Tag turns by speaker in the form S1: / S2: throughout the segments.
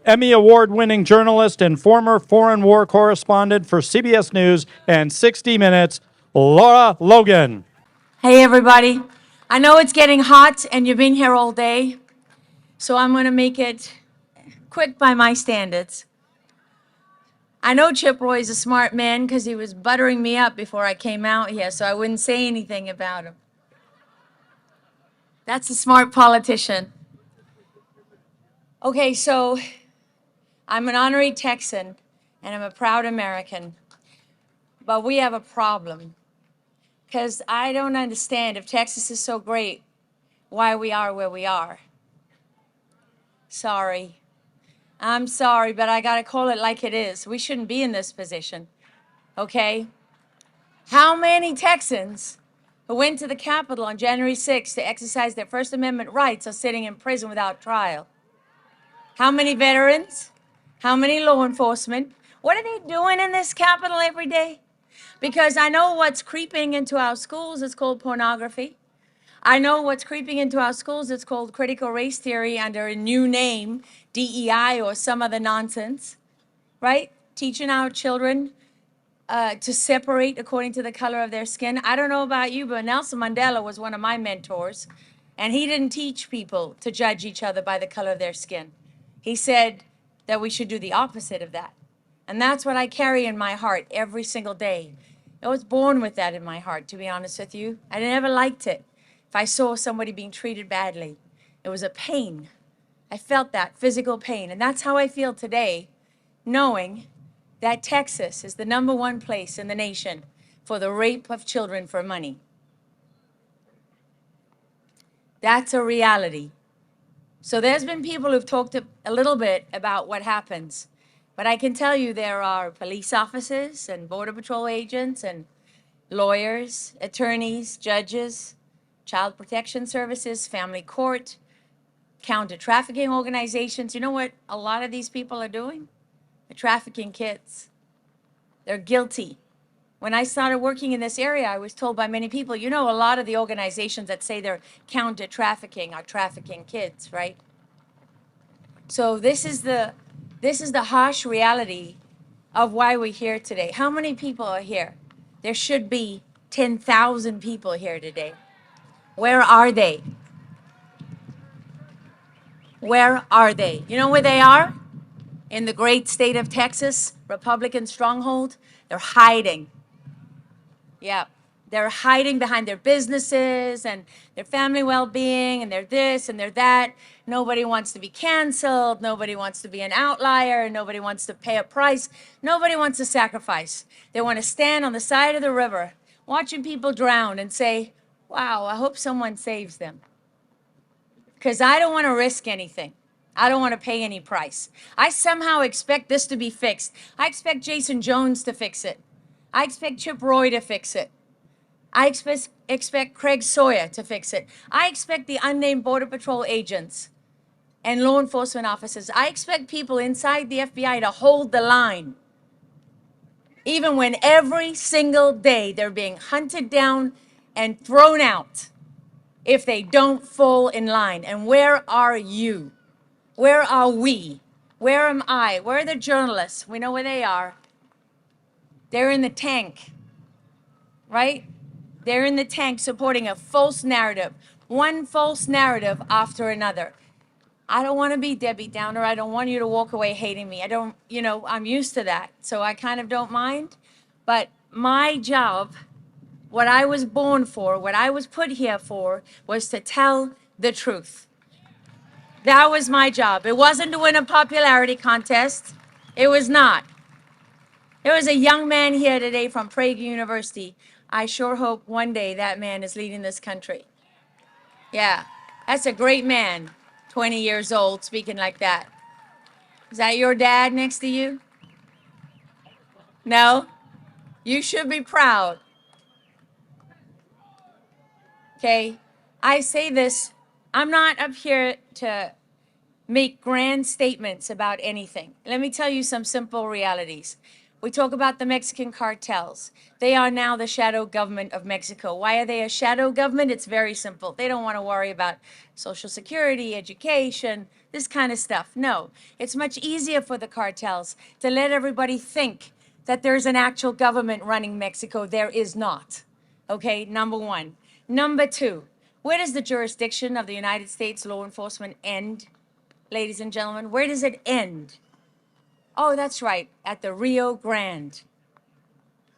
S1: Emmy Award-winning journalist and former foreign war correspondent for CBS News and 60 Minutes, Lara Logan.
S2: Hey, everybody. I know it's getting hot and you've been here all day, so I'm going to make it quick by my standards. I know Chip Roy's a smart man because he was buttering me up before I came out here, so I wouldn't say anything about him. That's a smart politician. Okay, so I'm an honorary Texan and I'm a proud American, but we have a problem because I don't understand, if Texas is so great, why we are where we are. Sorry. I'm sorry, but I gotta call it like it is. We shouldn't be in this position, okay? How many Texans who went to the Capitol on January 6th to exercise their First Amendment rights are sitting in prison without trial? How many veterans? How many law enforcement? What are they doing in this Capitol every day? Because I know what's creeping into our schools is called pornography. I know what's creeping into our schools, it's called critical race theory under a new name, DEI or some other nonsense, right? Teaching our children to separate according to the color of their skin. I don't know about you, but Nelson Mandela was one of my mentors, and he didn't teach people to judge each other by the color of their skin. He said that we should do the opposite of that. And that's what I carry in my heart every single day. I was born with that in my heart, to be honest with you. I never liked it. If I saw somebody being treated badly, it was a pain. I felt that physical pain. And that's how I feel today, knowing that Texas is the #1 place in the nation for the rape of children for money. That's a reality. So there's been people who've talked a little bit about what happens. But I can tell you there are police officers and Border Patrol agents and lawyers, attorneys, judges, Child Protection Services, family court, counter-trafficking organizations. You know what a lot of these people are doing? They're trafficking kids. They're guilty. When I started working in this area, I was told by many people, you know, a lot of the organizations that say they're counter-trafficking are trafficking kids, right? So this is the harsh reality of why we're here today. How many people are here? There should be 10,000 people here today. Where are they? Where are they? You know where they are? In the great state of Texas, Republican stronghold. They're hiding. Yeah, they're hiding behind their businesses and their family well-being, and they're this and they're that. Nobody wants to be canceled. Nobody wants to be an outlier. Nobody wants to pay a price. Nobody wants to sacrifice. They want to stand on the side of the river, watching people drown and say, wow, I hope someone saves them. Because I don't want to risk anything. I don't want to pay any price. I somehow expect this to be fixed. I expect Jason Jones to fix it. I expect Chip Roy to fix it. I expect Craig Sawyer to fix it. I expect the unnamed Border Patrol agents and law enforcement officers. I expect people inside the FBI to hold the line. Even when every single day they're being hunted down and thrown out if they don't fall in line. And where are you? Where are we? Where am I? Where are the journalists? We know where they are. They're in the tank, right? They're in the tank supporting a false narrative, one false narrative after another. I don't want to be Debbie Downer. I don't want you to walk away hating me. I don't, you know, I'm used to that. So I kind of don't mind. But my job, what I was born for, what I was put here for, was to tell the truth. That was my job. It wasn't to win a popularity contest. It was not. There was a young man here today from Prague University. I sure hope one day that man is leading this country. Yeah, that's a great man, 20 years old, speaking like that. Is that your dad next to you? No? You should be proud. Okay? I say this, I'm not up here to make grand statements about anything. Let me tell you some simple realities. We talk about the Mexican cartels. They are now the shadow government of Mexico. Why are they a shadow government? It's very simple. They don't want to worry about Social Security, education, this kind of stuff. No, it's much easier for the cartels to let everybody think that there's an actual government running Mexico. There is not. Okay, number one. Number two, where does the jurisdiction of the United States law enforcement end, ladies and gentlemen? Where does it end? Oh, that's right, at the Rio Grande.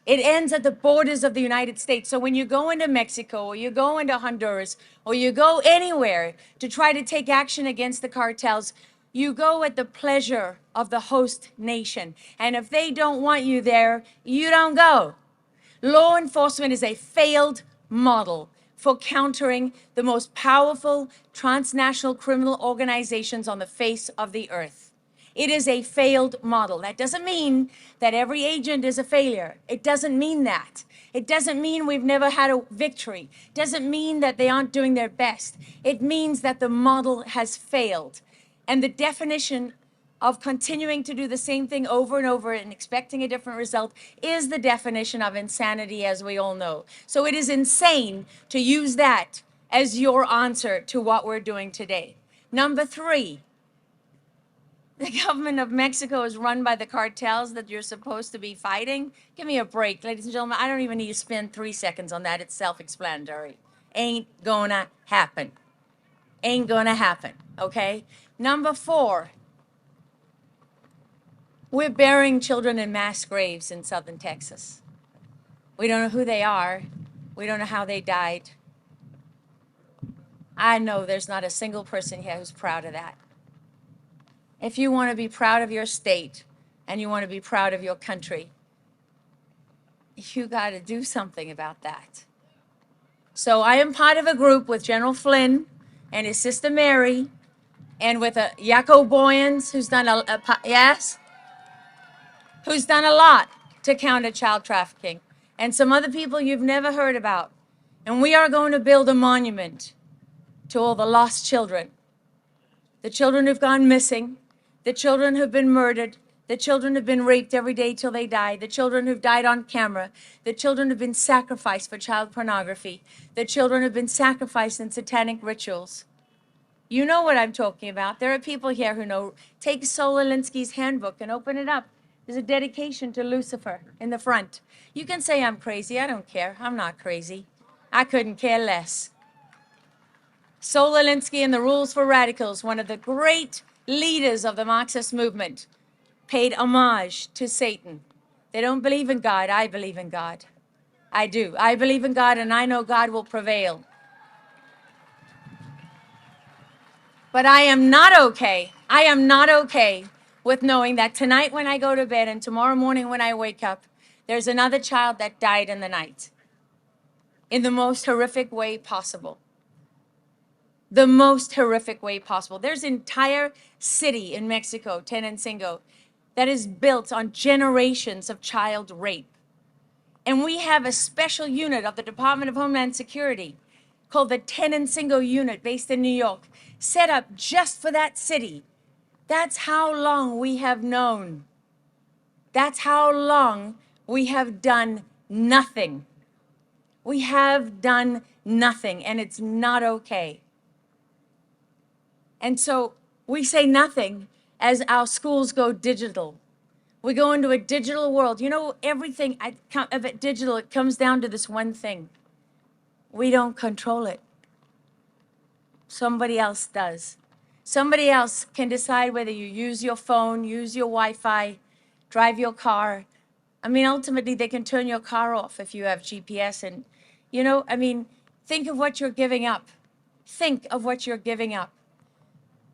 S2: It ends at the borders of the United States. So when you go into Mexico or you go into Honduras or you go anywhere to try to take action against the cartels, you go at the pleasure of the host nation. And if they don't want you there, you don't go. Law enforcement is a failed model for countering the most powerful transnational criminal organizations on the face of the earth. It is a failed model. That doesn't mean that every agent is a failure. It doesn't mean that. It doesn't mean we've never had a victory. It doesn't mean that they aren't doing their best. It means that the model has failed. And the definition of continuing to do the same thing over and over and expecting a different result is the definition of insanity, as we all know. So it is insane to use that as your answer to what we're doing today. Number three, the government of Mexico is run by the cartels that you're supposed to be fighting. Give me a break, ladies and gentlemen. I don't even need to spend 3 seconds on that. It's self-explanatory. Ain't gonna happen. Ain't gonna happen, okay? Number four, we're burying children in mass graves in southern Texas. We don't know who they are. We don't know how they died. I know there's not a single person here who's proud of that. If you want to be proud of your state and you want to be proud of your country, you got to do something about that. So I am part of a group with General Flynn and his sister Mary and with Jaco Boyens, who's done who's done a lot to counter child trafficking, and some other people you've never heard about. And we are going to build a monument to all the lost children, the children who've gone missing, the children who've been murdered, the children who've been raped every day till they die, the children who've died on camera, the children who've been sacrificed for child pornography, the children who've been sacrificed in satanic rituals. You know what I'm talking about. There are people here who know. Take Saul Alinsky's handbook and open it up. There's a dedication to Lucifer in the front. You can say I'm crazy. I don't care. I'm not crazy. I couldn't care less. Saul Alinsky and the Rules for Radicals, one of the great leaders of the Marxist movement, paid homage to Satan. They don't believe in God. I believe in God. I do. I believe in God, and I know God will prevail. But I am not okay. I am not okay with knowing that tonight when I go to bed and tomorrow morning when I wake up, there's another child that died in the night in the most horrific way possible. The most horrific way possible. There's an entire city in Mexico, Tenancingo, that is built on generations of child rape. And we have a special unit of the Department of Homeland Security called the Tenancingo Unit, based in New York, set up just for that city. That's how long we have known. That's how long we have done nothing. We have done nothing, and it's not okay. And so we say nothing as our schools go digital. We go into a digital world. You know, everything of it digital, it comes down to this one thing. We don't control it. Somebody else does. Somebody else can decide whether you use your phone, use your Wi-Fi, drive your car. I mean, ultimately, they can turn your car off if you have GPS. And, you know, I mean, think of what you're giving up. Think of what you're giving up.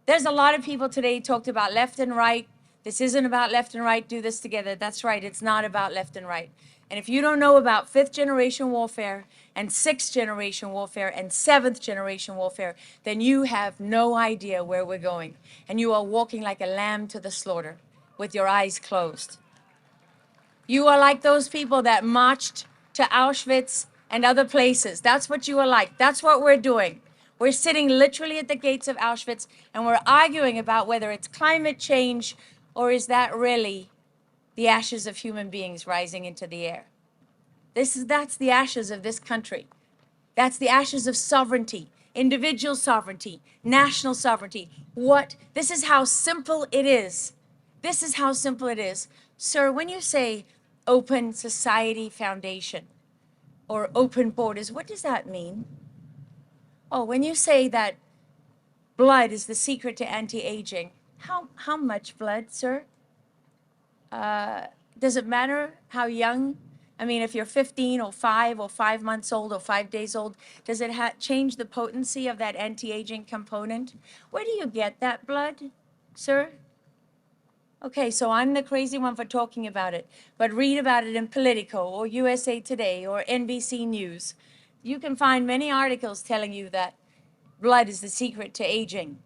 S2: There's a lot of people today talked about left and right. This isn't about left and right, do this together. That's right, it's not about left and right. And if you don't know about 5th generation warfare and 6th generation warfare and 7th generation warfare, then you have no idea where we're going. And you are walking like a lamb to the slaughter with your eyes closed. You are like those people that marched to Auschwitz and other places. That's what you are like. That's what we're doing. We're sitting literally at the gates of Auschwitz, and we're arguing about whether it's climate change or is that really the ashes of human beings rising into the air. That's the ashes of this country. That's the ashes of sovereignty individual sovereignty, national sovereignty. This is how simple it is. This is how simple it is. Sir, when you say open society foundation or open borders, what does that mean? Oh, when you say that blood is the secret to anti-aging, how much blood, sir? Does it matter how young? I mean, if you're 15 or 5 months old or 5 days old, does it change the potency of that anti-aging component? Where do you get that blood, sir? Okay, so I'm the crazy one for talking about it, but read about it in Politico or USA Today or NBC News. You can find many articles telling you that blood is the secret to aging.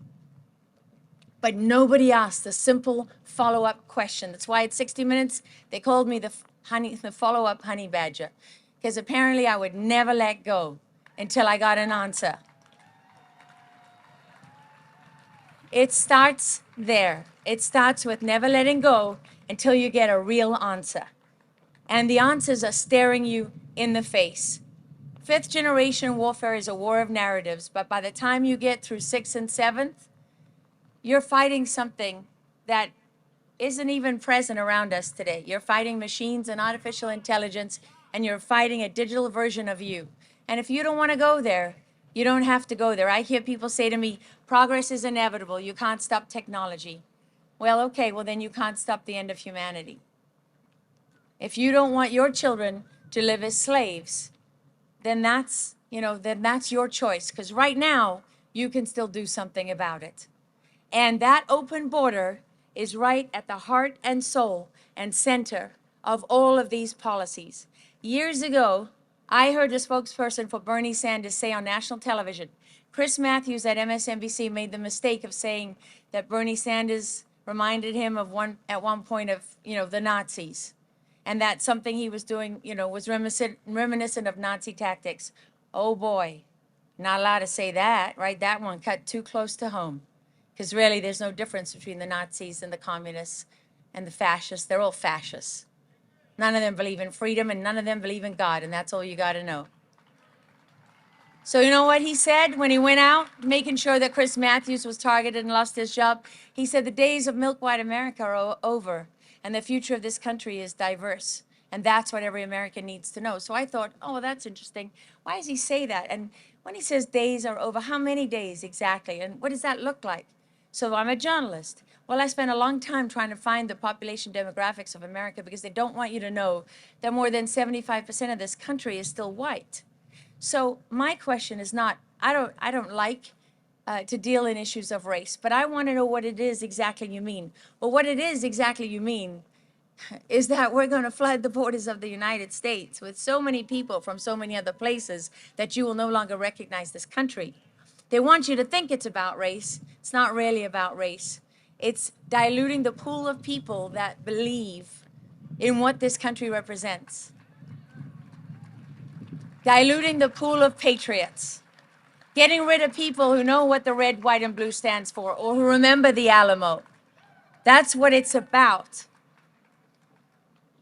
S2: But nobody asked the simple follow-up question. That's why at 60 Minutes, they called me the follow-up honey badger, because apparently I would never let go until I got an answer. It starts there. It starts with never letting go until you get a real answer. And the answers are staring you in the face. Fifth generation warfare is a war of narratives, but by the time you get through 6th and 7th, you're fighting something that isn't even present around us today. You're fighting machines and artificial intelligence, and you're fighting a digital version of you. And if you don't want to go there, you don't have to go there. I hear people say to me, progress is inevitable. You can't stop technology. Well, okay, well then you can't stop the end of humanity. If you don't want your children to live as slaves, then that's your choice. Because right now, you can still do something about it. And that open border is right at the heart and soul and center of all of these policies. Years ago, I heard a spokesperson for Bernie Sanders say on national television, Chris Matthews at MSNBC made the mistake of saying that Bernie Sanders reminded him of at one point of, the Nazis. And that something he was doing, was reminiscent of Nazi tactics. Oh boy, not allowed to say that, right? That one cut too close to home. Because really, there's no difference between the Nazis and the communists and the fascists. They're all fascists. None of them believe in freedom, and none of them believe in God, and that's all you got to know. So you know what he said when he went out, making sure that Chris Matthews was targeted and lost his job? He said, the days of milk white America are over, and the future of this country is diverse. And that's what every American needs to know. So I thought, oh, well, that's interesting. Why does he say that? And when he says days are over, how many days exactly? And what does that look like? So I'm a journalist. Well, I spent a long time trying to find the population demographics of America because they don't want you to know that more than 75% of this country is still white. So my question is not, I don't like to deal in issues of race, but I want to know what it is exactly you mean. Well, what it is exactly you mean is that we're going to flood the borders of the United States with so many people from so many other places that you will no longer recognize this country. They want you to think it's about race. It's not really about race. It's diluting the pool of people that believe in what this country represents. Diluting the pool of patriots. Getting rid of people who know what the red, white, and blue stands for, or who remember the Alamo. That's what it's about.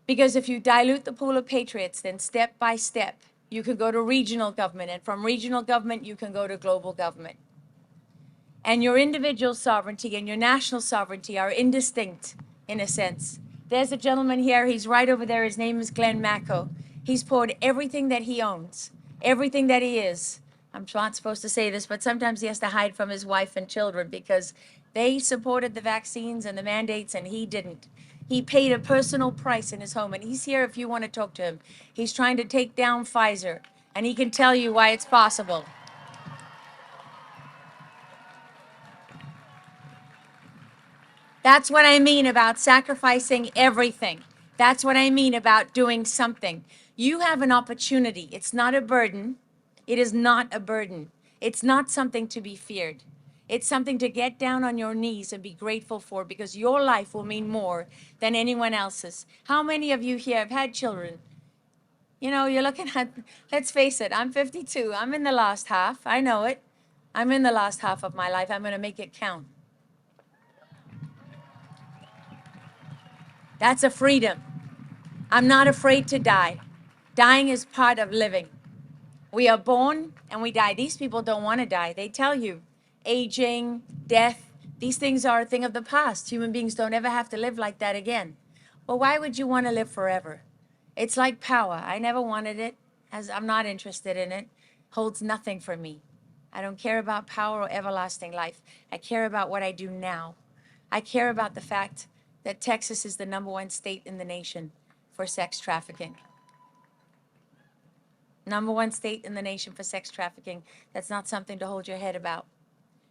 S2: Because if you dilute the pool of patriots, then step by step, you can go to regional government, and from regional government, you can go to global government. And your individual sovereignty and your national sovereignty are indistinct, in a sense. There's a gentleman here, he's right over there, his name is Glenn Macco. He's poured everything that he owns, everything that he is. I'm not supposed to say this, but sometimes he has to hide from his wife and children because they supported the vaccines and the mandates and he didn't. He paid a personal price in his home, and he's here if you want to talk to him. He's trying to take down Pfizer, and he can tell you why it's possible. That's what I mean about sacrificing everything. That's what I mean about doing something. You have an opportunity. It's not a burden. It is not a burden. It's not something to be feared. It's something to get down on your knees and be grateful for, because your life will mean more than anyone else's. How many of you here have had children? You know, you're looking at, let's face it, I'm 52. I'm in the last half. I know it. I'm in the last half of my life. I'm going to make it count. That's a freedom. I'm not afraid to die. Dying is part of living. We are born and we die. These people don't want to die. They tell you aging, death, these things are a thing of the past. Human beings don't ever have to live like that again. Well, why would you want to live forever? It's like power. I never wanted it, as I'm not interested in it. Holds nothing for me. I don't care about power or everlasting life. I care about what I do now. I care about the fact that Texas is the #1 state in the nation for sex trafficking. #1 state in the nation for sex trafficking. That's not something to hold your head about.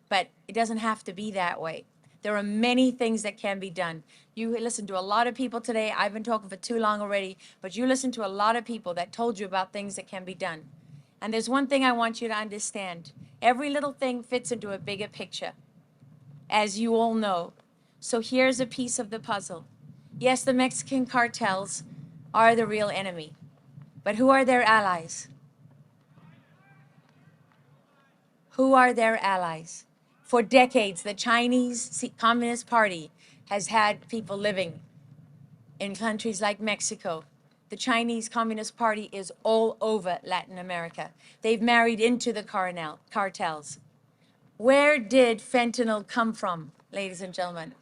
S2: But it doesn't have to be that way. There are many things that can be done. You listen to a lot of people today. I've been talking for too long already, but you listen to a lot of people that told you about things that can be done. And there's one thing I want you to understand. Every little thing fits into a bigger picture, as you all know. So here's a piece of the puzzle. Yes, the Mexican cartels are the real enemy, but who are their allies? Who are their allies? For decades, the Chinese Communist Party has had people living in countries like Mexico. The Chinese Communist Party is all over Latin America. They've married into the cartels. Where did fentanyl come from, ladies and gentlemen?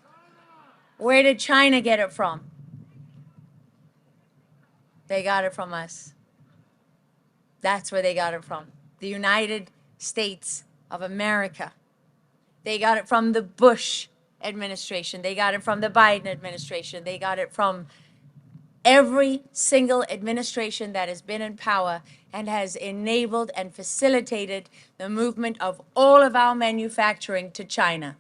S2: Where did China get it from? They got it from us. That's where they got it from. The United States of America. They got it from the Bush administration. They got it from the Biden administration. They got it from every single administration that has been in power and has enabled and facilitated the movement of all of our manufacturing to China,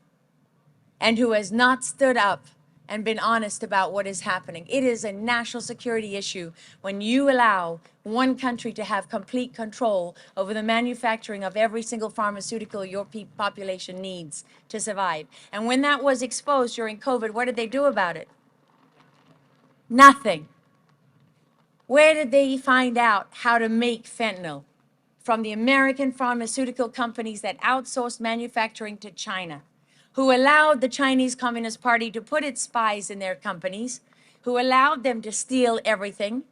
S2: and who has not stood up and been honest about what is happening. It is a national security issue when you allow one country to have complete control over the manufacturing of every single pharmaceutical your population needs to survive. And when that was exposed during COVID, what did they do about it? Nothing. Where did they find out how to make fentanyl? From the American pharmaceutical companies that outsourced manufacturing to China, who allowed the Chinese Communist Party to put its spies in their companies, who allowed them to steal everything,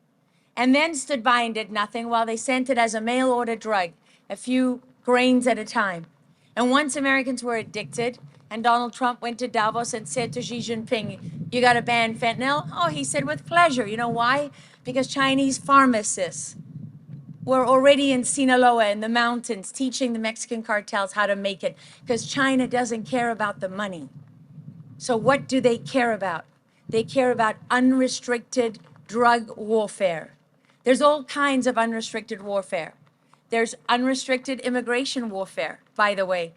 S2: and then stood by and did nothing while they sent it as a mail-order drug, a few grains at a time. And once Americans were addicted, and Donald Trump went to Davos and said to Xi Jinping, you got to ban fentanyl? Oh, he said, with pleasure. You know why? Because Chinese pharmacists were already in Sinaloa in the mountains teaching the Mexican cartels how to make it, because China doesn't care about the money. So what do they care about? They care about unrestricted drug warfare. There's all kinds of unrestricted warfare. There's unrestricted immigration warfare, by the way.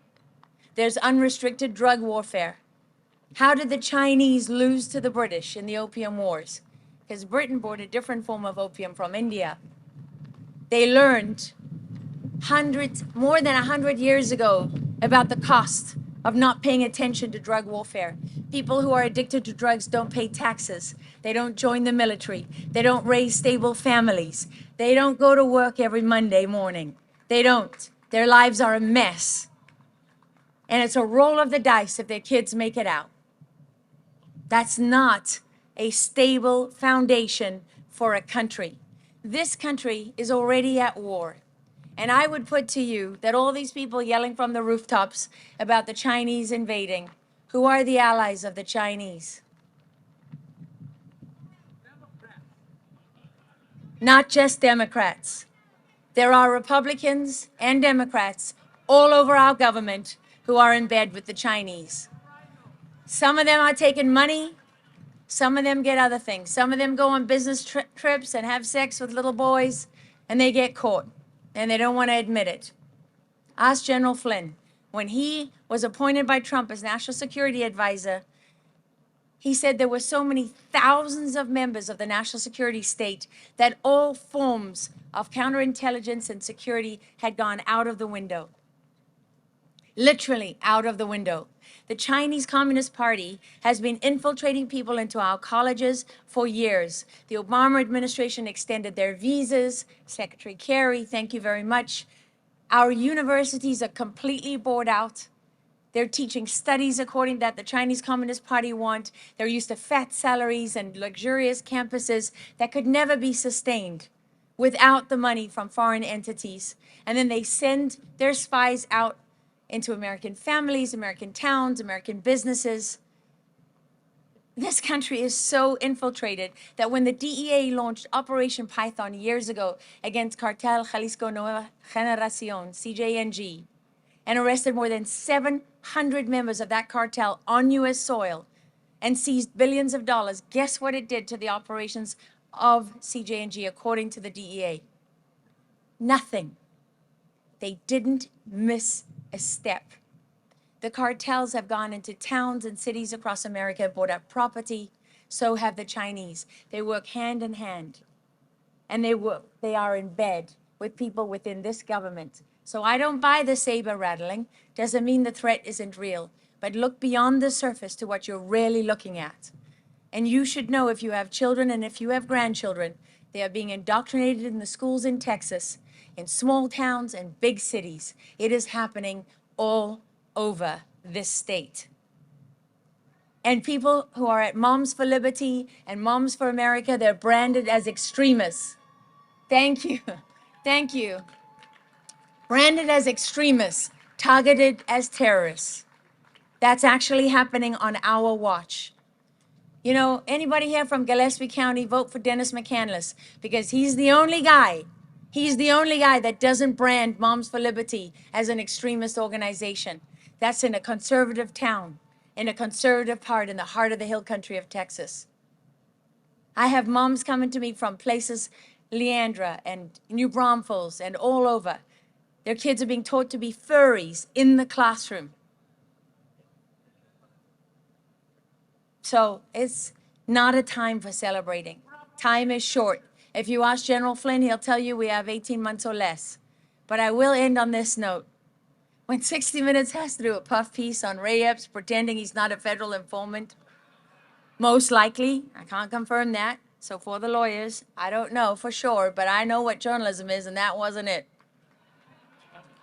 S2: There's unrestricted drug warfare. How did the Chinese lose to the British in the Opium Wars? Because Britain bought a different form of opium from India. They learned more than 100 years ago about the cost of not paying attention to drug warfare. People who are addicted to drugs don't pay taxes. They don't join the military. They don't raise stable families. They don't go to work every Monday morning. They don't. Their lives are a mess. And it's a roll of the dice if their kids make it out. That's not a stable foundation for a country. This country is already at war. And I would put to you that all these people yelling from the rooftops about the Chinese invading, who are the allies of the Chinese? Not just Democrats. There are Republicans and Democrats all over our government who are in bed with the Chinese. Some of them are taking money. Some of them get other things. Some of them go on business trips and have sex with little boys, and they get caught, and they don't want to admit it. Ask General Flynn. When he was appointed by Trump as National Security Advisor, he said there were so many thousands of members of the national security state that all forms of counterintelligence and security had gone out of the window. Literally out of the window. The Chinese Communist Party has been infiltrating people into our colleges for years. The Obama administration extended their visas. Secretary Kerry, thank you very much. Our universities are completely bored out. They're teaching studies according that the Chinese Communist Party want. They're used to fat salaries and luxurious campuses that could never be sustained without the money from foreign entities. And then they send their spies out into American families, American towns, American businesses. This country is so infiltrated that when the DEA launched Operation Python years ago against Cartel Jalisco Nueva Generacion, CJNG, and arrested more than 700 members of that cartel on U.S. soil and seized billions of dollars, guess what it did to the operations of CJNG according to the DEA? Nothing. They didn't miss a step. The cartels have gone into towns and cities across America and bought up property. So have the Chinese. They work hand in hand. And they are in bed with people within this government. So I don't buy the saber rattling. Doesn't mean the threat isn't real. But look beyond the surface to what you're really looking at. And you should know, if you have children and if you have grandchildren, they are being indoctrinated in the schools in Texas, in small towns and big cities. It is happening all over this state. And people who are at Moms for Liberty and Moms for America, they're branded as extremists. Thank you. Thank you. Branded as extremists, targeted as terrorists. That's actually happening on our watch. You know, anybody here from Gillespie County, vote for Dennis McCandless, because he's the only guy that doesn't brand Moms for Liberty as an extremist organization. That's in a conservative town, in a conservative part, in the heart of the hill country of Texas. I have moms coming to me from places, Leandra and New Braunfels and all over. Their kids are being taught to be furries in the classroom. So it's not a time for celebrating. Time is short. If you ask General Flynn, he'll tell you we have 18 months or less. But I will end on this note. When 60 Minutes has to do a puff piece on Ray Epps pretending he's not a federal informant, most likely, I can't confirm that. So for the lawyers, I don't know for sure, but I know what journalism is, and that wasn't it.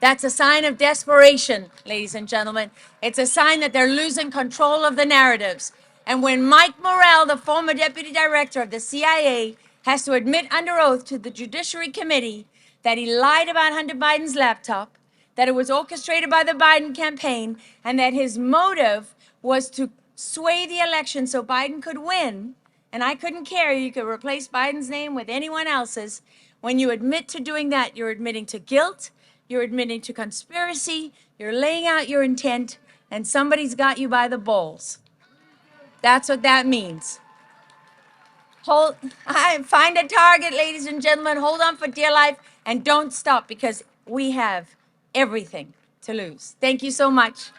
S2: That's a sign of desperation, ladies and gentlemen. It's a sign that they're losing control of the narratives. And when Mike Morrell, the former deputy director of the CIA, has to admit under oath to the Judiciary Committee that he lied about Hunter Biden's laptop, that it was orchestrated by the Biden campaign, and that his motive was to sway the election so Biden could win, and I couldn't care, you could replace Biden's name with anyone else's. When you admit to doing that, you're admitting to guilt, you're admitting to conspiracy, you're laying out your intent, and somebody's got you by the balls. That's what that means. Find a target, ladies and gentlemen. Hold on for dear life and don't stop, because we have everything to lose. Thank you so much.